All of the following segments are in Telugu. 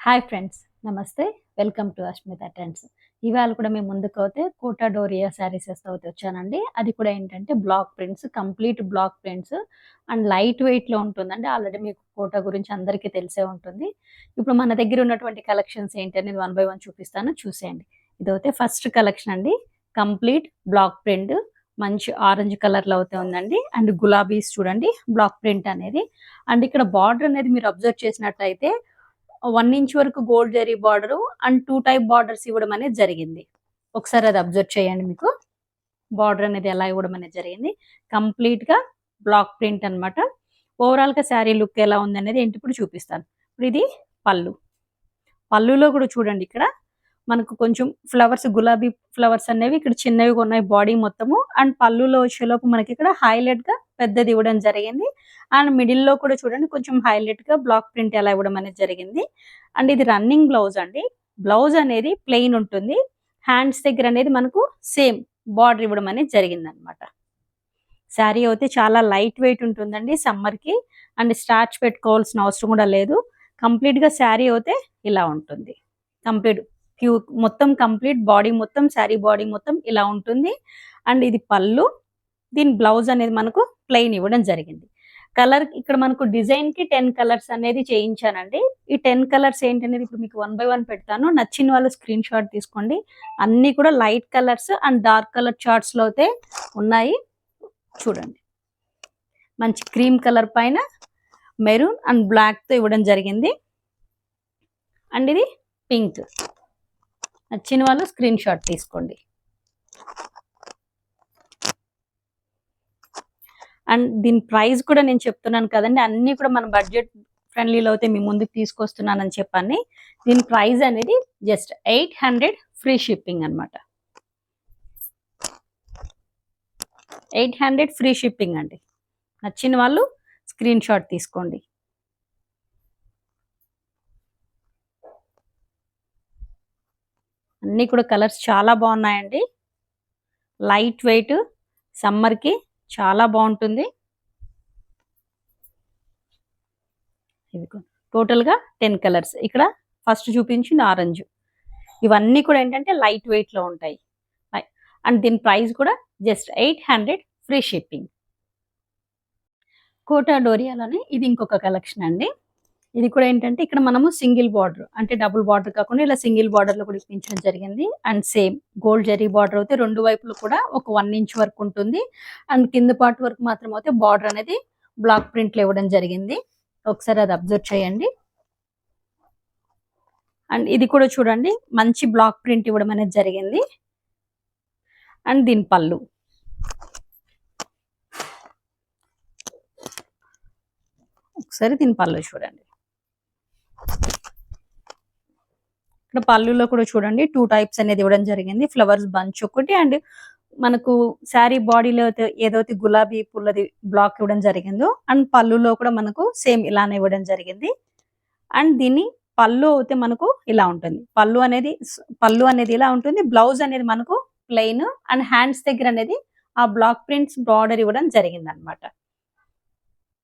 హాయ్ ఫ్రెండ్స్, నమస్తే. Welcome to Ashmita trends. ఇవాళ కూడా మేము ముందుకైతే కోటా డోరియా శారీసెస్తో అయితే వచ్చానండి. అది కూడా ఏంటంటే block prints, complete block prints and light వెయిట్‌లో ఉంటుందండి. ఆల్రెడీ మీకు కోటా గురించి అందరికీ తెలిసే ఉంటుంది. ఇప్పుడు మన దగ్గర ఉన్నటువంటి కలెక్షన్స్ ఏంటి అనేది వన్ బై వన్ చూపిస్తాను, చూసేయండి. ఇదైతే ఫస్ట్ కలెక్షన్ అండి. కంప్లీట్ బ్లాక్ ప్రింట్ మంచి ఆరెంజ్ కలర్‌లో అయితే ఉందండి. అండ్ గులాబీస్ చూడండి బ్లాక్ ప్రింట్ అనేది. అండ్ ఇక్కడ బార్డర్ అనేది మీరు అబ్జర్వ్ చేసినట్టయితే 1 ఇంచ్ వరకు gold zari border and 2 type borders ఇవ్వడం అనేది జరిగింది. ఒకసారి అది అబ్జర్వ్ చేయండి. మీకు బార్డర్ అనేది ఎలా ఇవ్వడం అనేది జరిగింది. కంప్లీట్‌గా బ్లాక్ ప్రింట్ అన్నమాట. ఓవరాల్‌గా శారీ లుక్ ఎలా ఉందనేది ఏంటి ఇప్పుడు చూపిస్తాను. ఇప్పుడు ఇది పళ్ళు. పళ్ళులో కూడా చూడండి, ఇక్కడ మనకు కొంచెం ఫ్లవర్స్, గులాబీ ఫ్లవర్స్ అనేవి ఇక్కడ చిన్నవిగా ఉన్నాయి బాడీ మొత్తము. అండ్ పళ్ళులో వచ్చేలోపు మనకి ఇక్కడ హైలైట్‌గా పెద్దది ఇవ్వడం జరిగింది. అండ్ మిడిల్‌లో కూడా చూడండి కొంచెం హైలైట్‌గా బ్లాక్ ప్రింట్ ఎలా ఇవ్వడం అనేది జరిగింది. అండ్ ఇది రన్నింగ్ బ్లౌజ్ అండి. బ్లౌజ్ అనేది ప్లెయిన్ ఉంటుంది. హ్యాండ్స్ దగ్గర అనేది మనకు సేమ్ బార్డర్ ఇవ్వడం అనేది జరిగిందనమాట. శారీ అయితే చాలా లైట్ వెయిట్ ఉంటుందండి సమ్మర్‌కి. అండ్ స్టార్చ్ పెట్టుకోవాల్సిన అవసరం కూడా లేదు. కంప్లీట్‌గా శారీ అయితే ఇలా ఉంటుంది. కంప్లీట్ మొత్తం కంప్లీట్ బాడీ మొత్తం, శారీ బాడీ మొత్తం ఇలా ఉంటుంది. అండ్ ఇది పళ్ళు. దీని బ్లౌజ్ అనేది మనకు ప్లెయిన్ ఇవ్వడం జరిగింది. కలర్ ఇక్కడ మనకు డిజైన్‌కి 10 కలర్స్ అనేది చేయించానండి. ఈ 10 కలర్స్ ఏంటనేది ఇప్పుడు మీకు వన్ బై వన్ పెడతాను. నచ్చిన వాళ్ళు స్క్రీన్ షాట్ తీసుకోండి. అన్నీ కూడా light colours and dark colour చార్ట్స్‌లో అయితే ఉన్నాయి. చూడండి, మంచి క్రీమ్ కలర్ పైన మెరూన్ అండ్ బ్లాక్‌తో ఇవ్వడం జరిగింది. అండ్ ఇది పింక్. నచ్చిన వాళ్ళు స్క్రీన్ షాట్ తీసుకోండి. అండ్ దీని ప్రైస్ కూడా నేను చెప్తున్నాను కదండి, అన్నీ కూడా మన బడ్జెట్ ఫ్రెండ్లీలో అయితే మీ ముందుకు తీసుకొస్తున్నానని చెప్పని. దీని ప్రైస్ అనేది జస్ట్ 800 ఫ్రీ షిప్పింగ్ అనమాట. 800 ఫ్రీ షిప్పింగ్ అండి. నచ్చిన వాళ్ళు స్క్రీన్ షాట్ తీసుకోండి. అన్నీ కూడా కలర్స్ చాలా బాగున్నాయండి. లైట్ వెయిట్, సమ్మర్కి చాలా బాగుంటుంది. టోటల్గా 10 కలర్స్. ఇక్కడ ఫస్ట్ చూపించింది ఆరెంజ్. ఇవన్నీ కూడా ఏంటంటే లైట్ వెయిట్లో ఉంటాయి. అండ్ దీని ప్రైస్ కూడా జస్ట్ 800 ఫ్రీ షిప్పింగ్. కోటా డోరియాలోనే ఇది ఇంకొక కలెక్షన్ అండి. ఇది కూడా ఏంటంటే ఇక్కడ మనము సింగిల్ బార్డర్, అంటే డబుల్ బార్డర్ కాకుండా ఇలా సింగిల్ బార్డర్లో కూడా ఇప్పించడం జరిగింది. And same gold zari border అయితే రెండు వైపులు కూడా ఒక 1 ఇంచ్ వరకు ఉంటుంది. అండ్ కింద పార్ట్ వరకు మాత్రం అయితే బార్డర్ అనేది బ్లాక్ ప్రింట్లో ఇవ్వడం జరిగింది. ఒకసారి అది అబ్జర్వ్ చేయండి. అండ్ ఇది కూడా చూడండి, మంచి బ్లాక్ ప్రింట్ ఇవ్వడం అనేది జరిగింది. అండ్ దీని పళ్ళు. ఒకసారి దీని పళ్ళు చూడండి. ఇక్కడ పళ్ళులో కూడా చూడండి 2 టైప్స్ అనేది ఇవ్వడం జరిగింది. ఫ్లవర్స్ బంచ్ ఒకటి, అండ్ మనకు శారీ బాడీలో ఏదైతే గులాబీ పుల్లది బ్లాక్ ఇవ్వడం జరిగిందో అండ్ పళ్ళులో కూడా మనకు సేమ్ ఇలానే ఇవ్వడం జరిగింది. అండ్ దీన్ని పళ్ళు అయితే మనకు ఇలా ఉంటుంది. పళ్ళు అనేది ఇలా ఉంటుంది. బ్లౌజ్ అనేది మనకు ప్లెయిన్ అండ్ హ్యాండ్స్ దగ్గర అనేది ఆ బ్లాక్ ప్రింట్స్ బార్డర్ ఇవ్వడం జరిగింది అనమాట.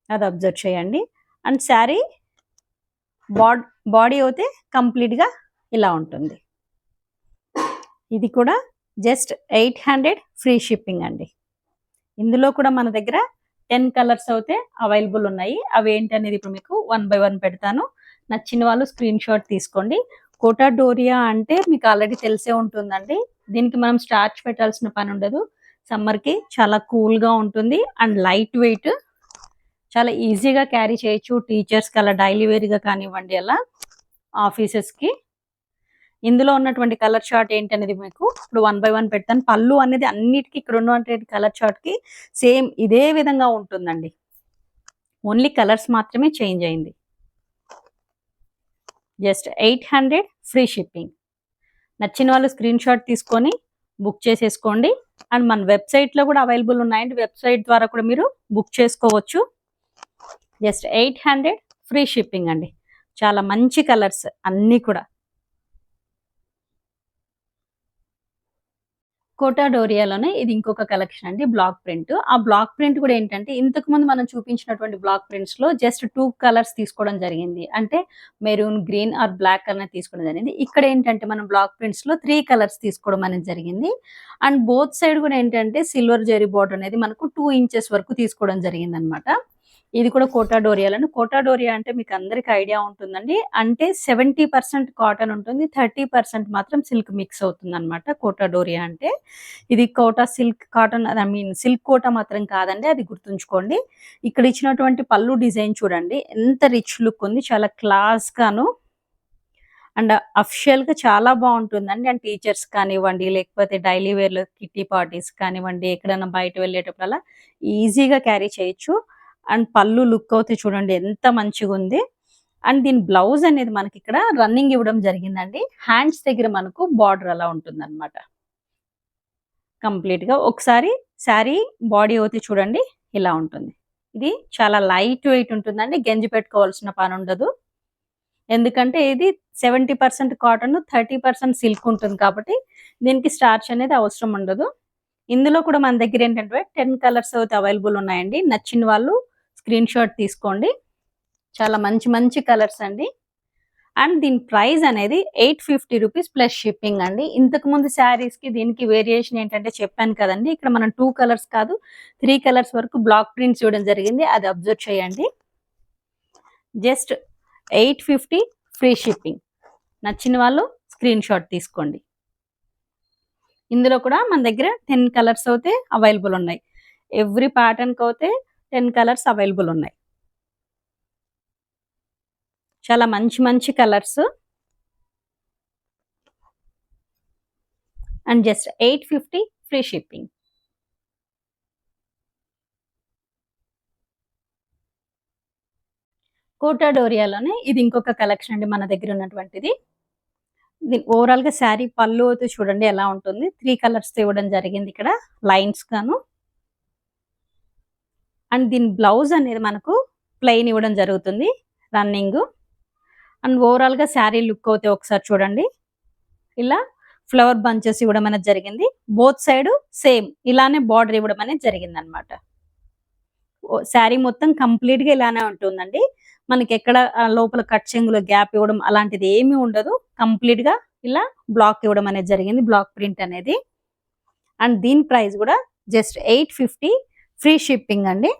అది అబ్జర్వ్ చేయండి. అండ్ శారీ బాడీ అయితే కంప్లీట్గా ఇలా ఉంటుంది. ఇది కూడా జస్ట్ 800 ఫ్రీ షిప్పింగ్ అండి. ఇందులో కూడా మన దగ్గర 10 కలర్స్ అయితే అవైలబుల్ ఉన్నాయి. అవి ఏంటనేది ఇప్పుడు మీకు వన్ బై వన్ పెడతాను. నచ్చిన వాళ్ళు స్క్రీన్ షాట్ తీసుకోండి. కోటా డోరియా అంటే మీకు ఆల్రెడీ తెలిసే ఉంటుందండి. దీనికి మనం స్టార్చ్ పెట్టాల్సిన పని ఉండదు. సమ్మర్కి చాలా కూల్గా ఉంటుంది అండ్ లైట్ వెయిట్, చాలా ఈజీగా క్యారీ చేయొచ్చు. టీచర్స్కి అలా డైలీ వేర్గా కానివ్వండి, అలా ఆఫీసెస్కి. ఇందులో ఉన్నటువంటి కలర్ చార్ట్ ఏంటనేది మీకు ఇప్పుడు వన్ బై వన్ పెడతాను. పళ్ళు అనేది అన్నిటికీ ఇక్కడ ఉన్నటువంటి కలర్ చార్ట్కి సేమ్ ఇదే విధంగా ఉంటుందండి. ఓన్లీ కలర్స్ మాత్రమే చేంజ్ అయింది. Just 800 free shipping. నచ్చిన వాళ్ళు స్క్రీన్ షాట్ తీసుకొని బుక్ చేసేసుకోండి. అండ్ మన వెబ్సైట్లో కూడా అవైలబుల్ ఉన్నాయండి. వెబ్సైట్ ద్వారా కూడా మీరు బుక్ చేసుకోవచ్చు. జస్ట్ 800 ఫ్రీ షిప్పింగ్ అండి. చాలా మంచి కలర్స్ అన్నీ కూడా. కోటా డోరియాలోనే ఇది ఇంకొక కలెక్షన్ అండి బ్లాక్ ప్రింట్. ఆ బ్లాక్ ప్రింట్ కూడా ఏంటంటే ఇంతకుముందు మనం చూపించినటువంటి బ్లాక్ ప్రింట్స్‌లో జస్ట్ 2 కలర్స్ తీసుకోవడం జరిగింది. అంటే మెరూన్, గ్రీన్ ఆర్ బ్లాక్ అనేది తీసుకోవడం జరిగింది. ఇక్కడ ఏంటంటే మనం బ్లాక్ ప్రింట్స్‌లో 3 కలర్స్ తీసుకోవడం అనేది జరిగింది. అండ్ బోత్ సైడ్ కూడా ఏంటంటే సిల్వర్ జరీ బోర్డర్ అనేది మనకు 2 ఇంచెస్ వరకు తీసుకోవడం జరిగిందనమాట. ఇది కూడా కోటా డోరియాలోనే. కోటా డోరియా అంటే మీకు అందరికి ఐడియా ఉంటుందండి. అంటే 70% కాటన్ ఉంటుంది. 30% మాత్రం సిల్క్ మిక్స్ అవుతుందనమాట కోటా డోరియా అంటే. ఇది Kota silk cotton I mean silk Kota మాత్రం కాదండి. అది గుర్తుంచుకోండి. ఇక్కడ ఇచ్చినటువంటి పళ్ళు డిజైన్ చూడండి. ఎంత రిచ్ లుక్ ఉంది. చాలా క్లాస్‌గాను అండ్ అఫిషియల్‌గా చాలా బావుంటుందండి. అండ్ టీచర్స్ కానివ్వండి, లేకపోతే డైలీ వేర్‌లో కిట్టి పార్టీస్ కానివ్వండి, ఎక్కడైనా బయట వెళ్ళేటప్పుడల్లా ఈజీగా క్యారీ చేయొచ్చు. అండ్ పళ్ళు లుక్ అయితే చూడండి ఎంత మంచిగుంది. అండ్ దీని బ్లౌజ్ అనేది మనకిక్కడ రన్నింగ్ ఇవ్వడం జరిగిందండి. హ్యాండ్స్ దగ్గర మనకు బార్డర్ అలా ఉంటుందన్నమాట. కంప్లీట్‌గా ఒకసారి శారీ బాడీ అయితే చూడండి ఇలా ఉంటుంది. ఇది చాలా లైట్ వెయిట్ ఉంటుందండి. గెంజి పెట్టుకోవాల్సిన పనుండదు. ఎందుకంటే ఇది 70% కాటన్, 30% సిల్క్ ఉంటుంది కాబట్టి దీనికి స్టార్చ్ అనేది అవసరం ఉండదు. ఇందులో కూడా మన దగ్గర ఏంటంటే 10 కలర్స్ అయితే అవైలబుల్ ఉన్నాయండి. నచ్చిన వాళ్ళు స్క్రీన్ షాట్ తీసుకోండి. చాలా మంచి మంచి కలర్స్ అండి. అండ్ దీని ప్రైస్ అనేది 850 రూపీస్ ప్లస్ షిప్పింగ్ అండి. ఇంతకు ముందు శారీస్‌కి దీనికి వేరియేషన్ ఏంటంటే చెప్పాను కదండీ! ఇక్కడ మనం 2 కలర్స్ కాదు 3 కలర్స్ వరకు బ్లాక్ ప్రింట్స్ ఇవ్వడం జరిగింది. అది అబ్జర్వ్ చేయండి. Just 850 free shipping. నచ్చిన వాళ్ళు స్క్రీన్ షాట్ తీసుకోండి. ఇందులో కూడా మన దగ్గర 10 కలర్స్ అయితే అవైలబుల్ ఉన్నాయి. ఎవ్రీ ప్యాటర్న్‌కి అయితే 10 కలర్స్ అవైలబుల్ ఉన్నాయి. చాలా మంచి మంచి colours. And just 850 free shipping. Kota డోరియాలోనే ఇది ఇంకొక కలెక్షన్ అండి మన దగ్గర ఉన్నటువంటిది. ఓవరాల్‌గా శారీ పళ్ళు అయితే చూడండి ఎలా ఉంటుంది. 3 కలర్స్‌తో ఇవ్వడం జరిగింది ఇక్కడ లైన్స్ గాను. అండ్ దీని బ్లౌజ్ అనేది మనకు ప్లెయిన్ ఇవ్వడం జరుగుతుంది రన్నింగు. అండ్ ఓవరాల్‌గా శారీ లుక్ అయితే ఒకసారి చూడండి. ఇలా ఫ్లవర్ బంచెస్ ఇవ్వడం అనేది జరిగింది. బోత్ సైడ్ సేమ్ ఇలానే బార్డర్ ఇవ్వడం అనేది జరిగిందనమాట. శారీ మొత్తం కంప్లీట్‌గా ఇలానే ఉంటుందండి. మనకెక్కడ లోపల కట్ చెంగులో గ్యాప్ ఇవ్వడం అలాంటిది ఏమీ ఉండదు. కంప్లీట్‌గా ఇలా బ్లాక్ ఇవ్వడం అనేది జరిగింది. బ్లాక్ ప్రింట్ అనేది. అండ్ దీని ప్రైస్ కూడా జస్ట్ 850 ఫ్రీ షిప్పింగ్ అండి.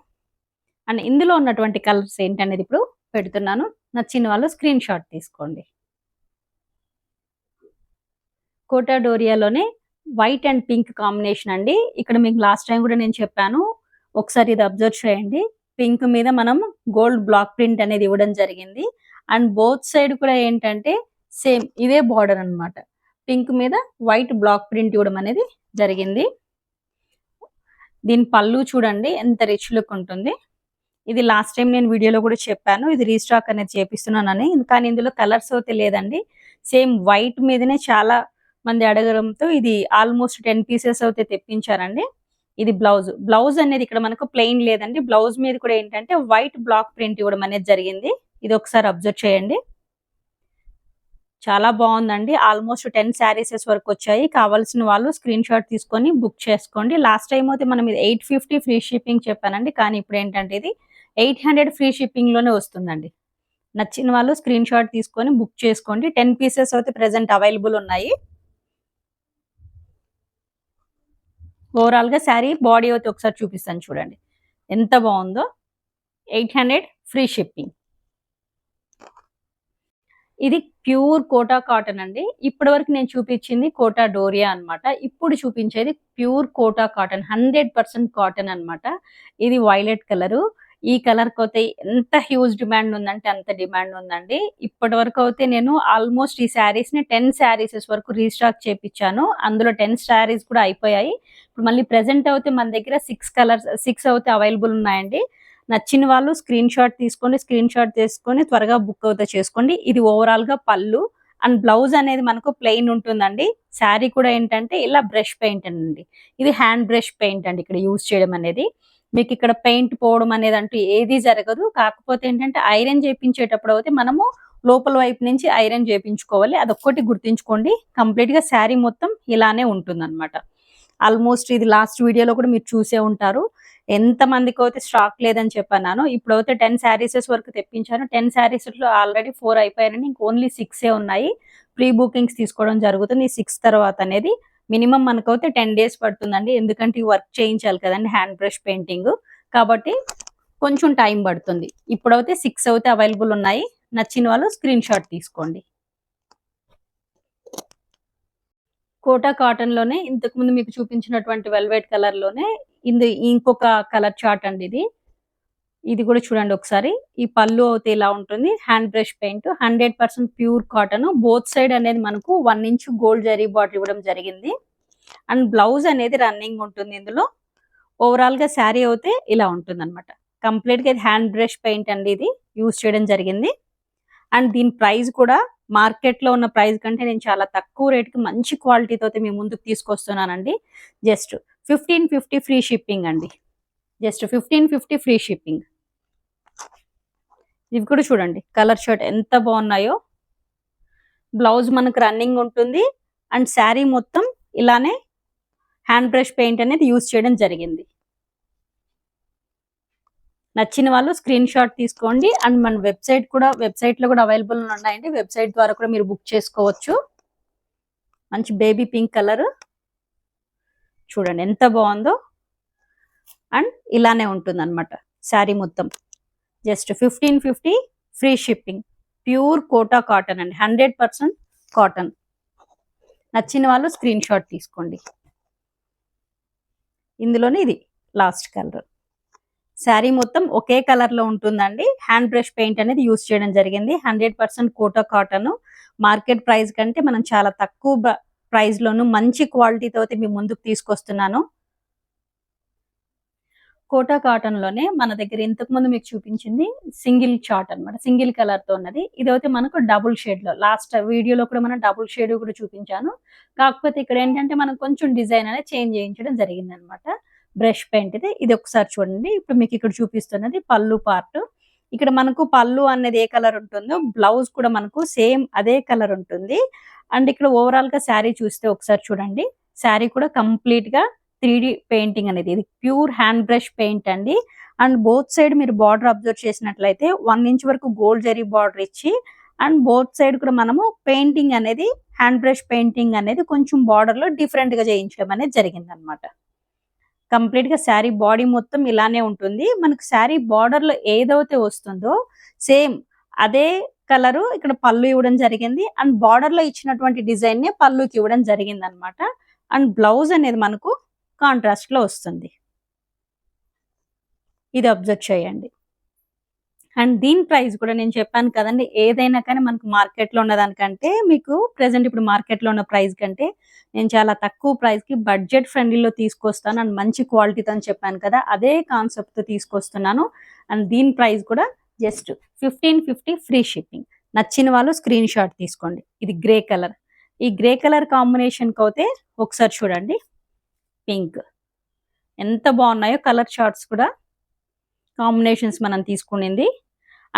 అండ్ ఇందులో ఉన్నటువంటి కలర్స్ ఏంటనేది ఇప్పుడు పెడుతున్నాను. నచ్చిన వాళ్ళు స్క్రీన్ షాట్ తీసుకోండి. కోటా డోరియాలోనే వైట్ అండ్ పింక్ కాంబినేషన్ అండి. ఇక్కడ మీకు లాస్ట్ టైం కూడా నేను చెప్పాను. ఒకసారి ఇది అబ్జర్వ్ చేయండి. పింక్ మీద మనం గోల్డ్ బ్లాక్ ప్రింట్ అనేది ఇవ్వడం జరిగింది. అండ్ బోత్ సైడ్ కూడా ఏంటంటే సేమ్ ఇదే బార్డర్ అన్నమాట. పింక్ మీద వైట్ బ్లాక్ ప్రింట్ ఇవ్వడం అనేది జరిగింది. దీని పళ్ళు చూడండి ఎంత రిచ్ లుక్ ఉంటుంది. ఇది లాస్ట్ టైం నేను వీడియోలో కూడా చెప్పాను. ఇది రీస్టాక్ అనేది చేపిస్తున్నానని. కానీ ఇందులో కలర్స్ అయితే లేదండి. సేమ్ వైట్ మీదనే చాలా మంది అడగడంతో ఇది ఆల్మోస్ట్ 10 పీసెస్ అయితే తెప్పించారండి. ఇది బ్లౌజ్. బ్లౌజ్ అనేది ఇక్కడ మనకు ప్లెయిన్ లేదండి. బ్లౌజ్ మీద కూడా ఏంటంటే వైట్ బ్లాక్ ప్రింట్ ఇవ్వడం అనేది జరిగింది. ఇది ఒకసారి అబ్జర్వ్ చేయండి. చాలా బాగుందండి. ఆల్మోస్ట్ 10 శారీసెస్ వరకు వచ్చాయి. కావాల్సిన వాళ్ళు స్క్రీన్ షాట్ తీసుకొని బుక్ చేసుకోండి. లాస్ట్ టైమ్ అయితే మనం ఇది 850 ఫ్రీ షిప్పింగ్ చెప్పానండి. కానీ ఇప్పుడు ఏంటంటే ఇది 800 ఫ్రీ షిప్పింగ్ లోనే వస్తుందండి. నచ్చిన వాళ్ళు స్క్రీన్ షాట్ తీసుకొని బుక్ చేసుకోండి. 10 పీసెస్ అయితే ప్రెజెంట్ అవైలబుల్ ఉన్నాయి. ఓవరాల్‌గా శారీ బాడీ అయితే ఒకసారి చూపిస్తాను చూడండి. ఎంత బావుందో. 800 ఫ్రీ షిప్పింగ్. ఇది ప్యూర్ కోటా కాటన్ అండి. ఇప్పటివరకు నేను చూపించింది కోటా డోరియా అన్నమాట. ఇప్పుడు చూపించేది ప్యూర్ కోటా కాటన్. 100% కాటన్ అన్నమాట. ఇది వైలెట్ కలరు. ఈ కలర్‌కైతే ఎంత హ్యూజ్ డిమాండ్ ఉందంటే అంత డిమాండ్ ఉందండి. ఇప్పటివరకు అయితే నేను ఆల్మోస్ట్ ఈ శారీస్‌ని 10 శారీసెస్ వరకు రీస్టాక్ చేపిచ్చాను. అందులో 10 శారీస్ కూడా అయిపోయాయి. ఇప్పుడు మళ్ళీ ప్రెజెంట్ అయితే మన దగ్గర 6 అయితే అవైలబుల్ ఉన్నాయండి. నచ్చిన వాళ్ళు స్క్రీన్ షాట్ తీసుకోండి. స్క్రీన్ షాట్ తీసుకొని త్వరగా బుక్ అయితే చేసుకోండి. ఇది ఓవరాల్‌గా పళ్ళు అండ్ బ్లౌజ్ అనేది మనకు ప్లెయిన్ ఉంటుందండి. శారీ కూడా ఏంటంటే ఇలా బ్రష్ పెయింట్ అండి. ఇది హ్యాండ్ బ్రష్ పెయింట్ అండి ఇక్కడ యూజ్ చేయడం అనేది. మీకు ఇక్కడ పెయింట్ పోవడం అనేది అంటూ ఏది జరగదు. కాకపోతే ఏంటంటే ఐరన్ చేపించేటప్పుడు అయితే మనము లోపల వైపు నుంచి ఐరన్ చేపించుకోవాలి. అదొక్కటి గుర్తుంచుకోండి. కంప్లీట్‌గా శారీ మొత్తం ఇలానే ఉంటుందన్నమాట. ఆల్మోస్ట్ ఇది లాస్ట్ వీడియోలో కూడా మీరు చూసే ఉంటారు. ఎంత మందికి అయితే స్టాక్ లేదని చెప్పన్నాను. ఇప్పుడైతే 10 శారీసెస్ వరకు తెప్పించాను. 10 శారీస్‌లో ఆల్రెడీ 4 అయిపోయాయండి. ఇంక ఓన్లీ 6 ఉన్నాయి. ప్రీ బుకింగ్స్ తీసుకోవడం జరుగుతుంది. ఈ 6 తర్వాత అనేది మినిమం మనకైతే 10 డేస్ పడుతుందండి. ఎందుకంటే ఈ వర్క్ చేయించాలి కదండీ, హ్యాండ్ బ్రష్ పెయింటింగ్. కాబట్టి కొంచెం టైం పడుతుంది. ఇప్పుడైతే 6 అయితే అవైలబుల్ ఉన్నాయి. నచ్చిన వాళ్ళు స్క్రీన్ షాట్ తీసుకోండి. కోటా కాటన్ లోనే ఇంతకు ముందు మీకు చూపించినటువంటి వెల్వెట్ కలర్ లోనే ఇంకొక కలర్ చార్ట్ అండి ఇది. ఇది కూడా చూడండి ఒకసారి. ఈ పళ్ళు అయితే ఇలా ఉంటుంది. Hand brush paint 100% pure cotton. Both side అనేది మనకు 1 ఇంచ్ గోల్డ్ జరీ బార్డర్ ఇవ్వడం జరిగింది. అండ్ బ్లౌజ్ అనేది రన్నింగ్ ఉంటుంది ఇందులో. ఓవరాల్ గా శారీ అయితే ఇలా ఉంటుంది అనమాట. కంప్లీట్ గా హ్యాండ్ బ్రష్ పెయింట్ అండి ఇది యూజ్ చేయడం జరిగింది. అండ్ దీని ప్రైస్ కూడా మార్కెట్ లో ఉన్న ప్రైస్ కంటే నేను చాలా తక్కువ రేట్ కి మంచి క్వాలిటీతో అయితే మీ ముందుకు తీసుకొస్తున్నానండి. జస్ట్ 1550 ఫ్రీ షిప్పింగ్ అండి. Just 1550 free shipping. ఇవి కూడా చూడండి కలర్ షర్ట్ ఎంత బాగున్నాయో. బ్లౌజ్ మనకు రన్నింగ్ ఉంటుంది. అండ్ శారీ మొత్తం ఇలానే హ్యాండ్ బ్రష్ పెయింట్ అనేది యూజ్ చేయడం జరిగింది. నచ్చిన వాళ్ళు స్క్రీన్ షాట్ తీసుకోండి. అండ్ మన వెబ్సైట్ లో కూడా అవైలబుల్ ఉన్నాయండి. వెబ్సైట్ ద్వారా కూడా మీరు బుక్ చేసుకోవచ్చు. మంచి బేబీ పింక్ కలర్ చూడండి ఎంత బాగుందో. అండ్ ఇలానే ఉంటుంది అనమాట శారీ మొత్తం. Just 1550 free shipping. Pure Kota cotton అండి, 100% కాటన్. నచ్చిన వాళ్ళు స్క్రీన్ షాట్ తీసుకోండి. ఇందులోనే ఇది లాస్ట్ కలర్. శారీ మొత్తం ఒకే కలర్ లో ఉంటుందండి. హ్యాండ్ బ్రష్ పెయింట్ అనేది యూజ్ చేయడం జరిగింది. 100% కోటా కాటన్. మార్కెట్ ప్రైస్ కంటే మనం చాలా తక్కువ ప్రైస్ లోను మంచి క్వాలిటీతో అయితే మీ ముందుకు తీసుకొస్తున్నాను. కోటా కాటన్ లోనే మన దగ్గర ఇంతకు ముందు మీకు చూపించింది సింగిల్ చార్ట్ అనమాట. సింగిల్ కలర్ తో ఉన్నది. ఇదైతే మనకు డబుల్ షేడ్ లో, లాస్ట్ వీడియోలో కూడా మనం డబుల్ షేడ్ కూడా చూపించాను. కాకపోతే ఇక్కడ ఏంటంటే మనం కొంచెం డిజైన్ అనేది చేంజ్ చేయించడం జరిగింది అనమాట. బ్రష్ పెయింట్ ఇది ఒకసారి చూడండి. ఇప్పుడు మీకు ఇక్కడ చూపిస్తున్నది పళ్ళు పార్ట్. ఇక్కడ మనకు పళ్ళు అనేది ఏ కలర్ ఉంటుందో బ్లౌజ్ కూడా మనకు సేమ్ అదే కలర్ ఉంటుంది. అండ్ ఇక్కడ ఓవరాల్ గా శారీ చూస్తే ఒకసారి చూడండి. శారీ కూడా కంప్లీట్ గా 3D పెయింటింగ్ అనేది. ఇది ప్యూర్ హ్యాండ్ బ్రష్ పెయింట్ అండి. అండ్ బోత్ సైడ్ మీరు బార్డర్ అబ్జర్వ్ చేసినట్లయితే 1 ఇంచ్ వరకు గోల్డ్ జరీ బార్డర్ ఇచ్చి, అండ్ బోత్ సైడ్ కూడా మనము పెయింటింగ్ అనేది హ్యాండ్ బ్రష్ పెయింటింగ్ అనేది కొంచెం బార్డర్ లో డిఫరెంట్ గా చేయించడం అనేది జరిగింది అనమాట. కంప్లీట్ గా శారీ బాడీ మొత్తం ఇలానే ఉంటుంది. మనకు శారీ బార్డర్ లో ఏదైతే వస్తుందో సేమ్ అదే కలరు ఇక్కడ పళ్ళు ఇవ్వడం జరిగింది. అండ్ బార్డర్ లో ఇచ్చినటువంటి డిజైన్ నే పళ్ళుకి ఇవ్వడం జరిగింది అనమాట. అండ్ బ్లౌజ్ అనేది మనకు కాంట్రాస్ట్ లో వస్తుంది. ఇది అబ్జర్వ్ చేయండి. అండ్ దీని ప్రైస్ కూడా నేను చెప్పాను కదండి, ఏదైనా కానీ మనకు మార్కెట్ లో ఉన్నదానికంటే మీకు ప్రెసెంట్ ఇప్పుడు మార్కెట్ లో ఉన్న ప్రైస్ కంటే నేను చాలా తక్కువ ప్రైస్ కి బడ్జెట్ ఫ్రెండ్లీలో తీసుకొస్తాను. అండ్ మంచి క్వాలిటీతో అని చెప్పాను కదా, అదే కాన్సెప్ట్ తో తీసుకొస్తున్నాను. అండ్ దీని ప్రైస్ కూడా జస్ట్ 1550 ఫ్రీ షిప్పింగ్. నచ్చిన వాళ్ళు స్క్రీన్ షాట్ తీసుకోండి. ఇది గ్రే కలర్. ఈ గ్రే కలర్ కాంబినేషన్ కి అయితే ఒకసారి చూడండి. పింక్ ఎంత బాగున్నాయో కలర్ చార్ట్స్ కూడా కాంబినేషన్స్ మనం తీసుకునింది.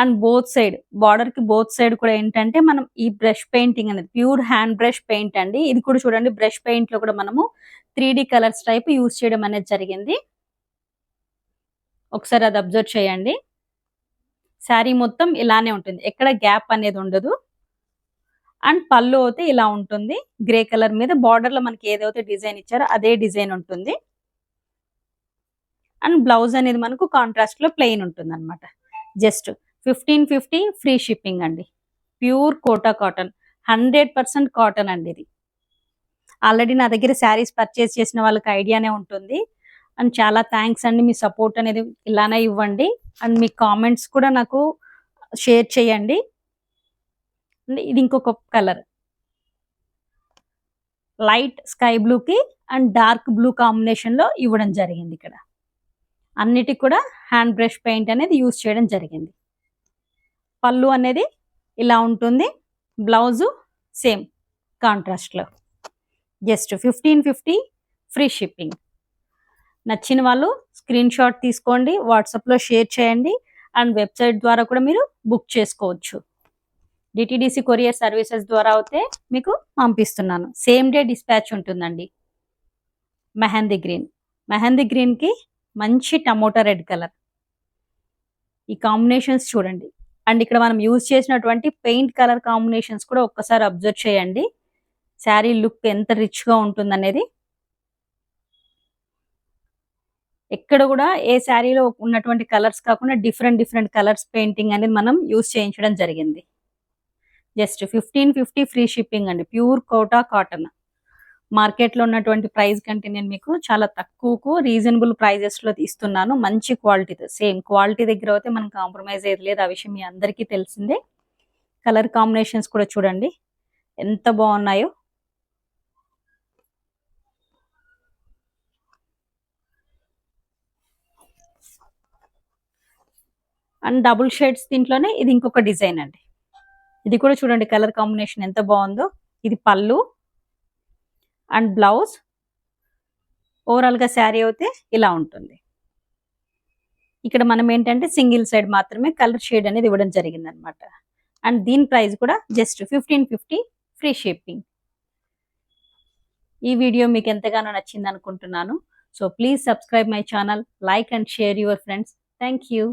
అండ్ బోత్ సైడ్ బార్డర్ కి బోత్ సైడ్ కూడా ఏంటంటే మనం ఈ బ్రష్ పెయింటింగ్ అనేది ప్యూర్ హ్యాండ్ బ్రష్ పెయింట్ అండి. ఇది కూడా చూడండి బ్రష్ పెయింట్ లో కూడా మనము 3D కలర్స్ టైప్ యూజ్ చేయడం అనేది జరిగింది. ఒకసారి అది అబ్జర్వ్ చేయండి. శారీ మొత్తం ఇలానే ఉంటుంది, ఎక్కడ గ్యాప్ అనేది ఉండదు. అండ్ పళ్ళు అయితే ఇలా ఉంటుంది. గ్రే కలర్ మీద బార్డర్ లో మనకి ఏదైతే డిజైన్ ఇచ్చారో అదే డిజైన్ ఉంటుంది. అండ్ బ్లౌజ్ అనేది మనకు కాంట్రాస్ట్ లో ప్లెయిన్ ఉంటుంది అనమాట. జస్ట్ 1550 ఫ్రీ షిప్పింగ్ అండి. ప్యూర్ కోటా కాటన్, 100% కాటన్ అండి. ఇది ఆల్రెడీ నా దగ్గర శారీస్ పర్చేస్ చేసిన వాళ్ళకి ఐడియానే ఉంటుంది. అండ్ చాలా థ్యాంక్స్ అండి, మీ సపోర్ట్ అనేది ఇలానే ఇవ్వండి. అండ్ మీ కామెంట్స్ కూడా నాకు షేర్ చేయండి. ఇది ఇంకొక కలర్, లైట్ స్కై బ్లూ కి అండ్ డార్క్ బ్లూ కాంబినేషన్ లో ఇవ్వడం జరిగింది. ఇక్కడ అన్నిటికి కూడా హ్యాండ్ బ్రష్ పెయింట్ అనేది యూజ్ చేయడం జరిగింది. పళ్ళు అనేది ఇలా ఉంటుంది. బ్లౌజు సేమ్ కాంట్రాస్ట్ లో. Just 1550 free shipping. నచ్చిన వాళ్ళు స్క్రీన్ షాట్ తీసుకోండి, వాట్సాప్ లో షేర్ చేయండి. అండ్ వెబ్సైట్ ద్వారా కూడా మీరు బుక్ చేసుకోవచ్చు. DTDC కొరియర్ సర్వీసెస్ ద్వారా అయితే మీకు పంపిస్తున్నాను. సేమ్ డే డిస్పాచ్ ఉంటుందండి. మెహందీ గ్రీన్. మెహందీ గ్రీన్‌కి మంచి టమోటా రెడ్ కలర్. ఈ కాంబినేషన్స్ చూడండి. అండ్ ఇక్కడ మనం యూజ్ చేసినటువంటి పెయింట్ కలర్ కాంబినేషన్స్ కూడా ఒక్కసారి అబ్జర్వ్ చేయండి. శారీ లుక్ ఎంత రిచ్‌గా ఉంటుందనేది. ఎక్కడ కూడా ఏ శారీలో ఉన్నటువంటి కలర్స్ కాకుండా డిఫరెంట్ డిఫరెంట్ కలర్స్ పెయింటింగ్ అనేది మనం యూజ్ చేయించడం జరిగింది. జస్ట్ 1550 ఫ్రీ షిప్పింగ్ అండి. Pure Kota cotton. మార్కెట్‌లో ఉన్నటువంటి ప్రైస్ కంటే నేను మీకు చాలా తక్కువకు రీజనబుల్ ప్రైజెస్‌లో ఇస్తున్నాను. మంచి క్వాలిటీతో. సేమ్ క్వాలిటీ దగ్గర అయితే మనం కాంప్రమైజ్ అయ్యేది లేదు. ఆ విషయం మీ అందరికీ తెలిసిందే. కలర్ కాంబినేషన్స్ కూడా చూడండి ఎంత బాగున్నాయో. అండ్ డబుల్ షేడ్స్ దీంట్లోనే ఇది ఇంకొక డిజైన్ అండి. ఇది కూడా చూడండి కలర్ కాంబినేషన్ ఎంత బాగుందో. ఇది పళ్ళు అండ్ బ్లౌజ్. ఓవరాల్‌గా శారీ అయితే ఇలా ఉంటుంది. ఇక్కడ మనం ఏంటంటే సింగిల్ సైడ్ మాత్రమే కలర్ షేడ్ అనేది ఇవ్వడం జరిగిందనమాట. అండ్ దీని ప్రైస్ కూడా జస్ట్ 1550 ఫ్రీ షిప్పింగ్. ఈ వీడియో మీకు ఎంతగానో నచ్చింది అనుకుంటున్నాను. So please subscribe my channel, like and share your friends. Thank you.